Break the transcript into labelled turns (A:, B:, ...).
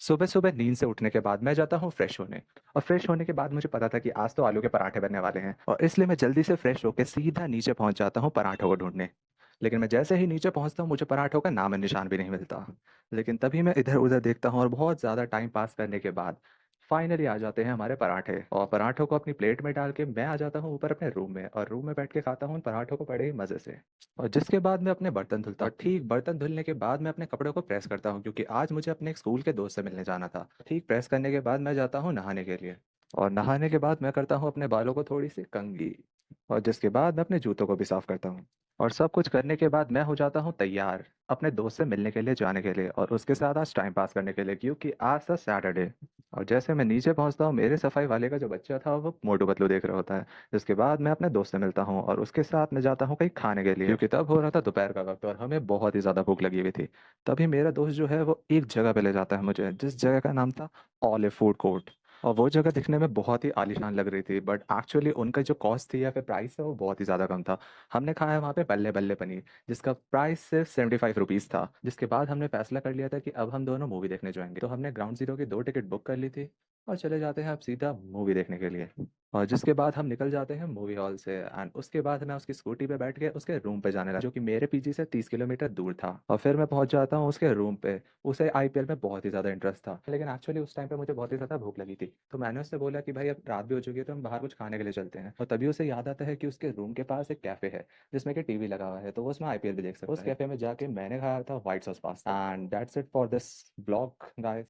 A: सुबह-सुबह नींद से उठने के बाद मैं जाता हूँ फ्रेश होने और फ्रेश होने के बाद मुझे पता था कि आज तो आलू के पराठे बनने वाले हैं और इसलिए मैं जल्दी से फ्रेश होके सीधा नीचे पहुँच जाता हूँ पराठों को ढूँढने। लेकिन मैं जैसे ही नीचे पहुँचता हूँ मुझे पराठों का नाम-ओ-निशान भी नहीं मिलता। लेकिन तभी मैं इधर-उधर देखता हूँ और बहुत ज़्यादा टाइम पास करने के बाद फाइनली आ जाते हैं हमारे पराठे और पराठों को अपनी प्लेट में डाल के मैं आ जाता हूँ ऊपर अपने रूम में और रूम में बैठ के खाता हूँ उन पराठों को बड़े ही मज़े से। और जिसके बाद मैं अपने बर्तन धुलता हूँ। ठीक बर्तन धुलने के बाद मैं अपने कपड़ों को प्रेस करता हूँ क्योंकि आज मुझे अपने एक स्कूल के दोस्त से मिलने जाना था। ठीक प्रेस करने के बाद मैं जाता हूँ नहाने के लिए और नहाने के बाद मैं करता हूँ अपने बालों को थोड़ी-सी कंघी और जिसके बाद मैं अपने जूतों को भी साफ़ करता हूँ। और सब कुछ करने के बाद मैं हो जाता हूँ तैयार, अपने दोस्त से मिलने के लिए जाने के लिए और उसके साथ आज टाइम पास करने के लिए क्योंकि आज था सैटरडे। और जैसे मैं नीचे पहुँचता हूँ, मेरे सफाई वाले का जो बच्चा था वो मोटू पतलू देख रहा होता है। जिसके बाद मैं अपने दोस्त से मिलता हूँ और उसके साथ मैं जाता हूँ कहीं खाने के लिए क्योंकि तब हो रहा था दोपहर का वक़्त और हमें बहुत ही ज़्यादा भूख लगी हुई थी। तभी मेरा दोस्त जो है वो एक जगह पे ले जाता है मुझे, जिस जगह का नाम था ऑलिव फूड कोर्ट और वो जगह दिखने में बहुत ही आलीशान लग रही थी बट एक्चुअली उनका जो कॉस्ट थी या फिर प्राइस था वो बहुत ही ज़्यादा कम था। हमने खाया वहाँ पे बल्ले-बल्ले पनीर जिसका प्राइस सिर्फ़ ₹75 था। जिसके बाद हमने फैसला कर लिया था कि अब हम दोनों मूवी देखने जाएँगे। तो हमने ग्राउंड ज़ीरो की 2 टिकट बुक कर ली थी और चले जाते हैं अब सीधा मूवी देखने के लिए। और जिसके बाद हम निकल जाते हैं मूवी हॉल से एंड उसके बाद मैं उसकी स्कूटी पे बैठ के उसके रूम पे जाने लगा जो कि मेरे पीजी से 30 किलोमीटर दूर था। और फिर मैं पहुँच जाता हूँ उसके रूम पे। उसे आईपीएल में बहुत ही ज़्यादा इंटरेस्ट था। लेकिन एक्चुअली उस टाइम पे मुझे बहुत ही ज़्यादा भूख लगी थी। तो मैंने उससे बोला कि भाई अब रात भी हो चुकी है तो हम बाहर कुछ खाने के लिए चलते हैं। और तभी उसे याद आता है कि उसके रूम के पास एक कैफ़े है जिसमें कि टीवी लगा हुआ है तो वो उसमें आईपीएल भी देख सकता है। उस कैफ़े में जाके मैंने खाया था white sauce pasta and that's it for this vlog guys.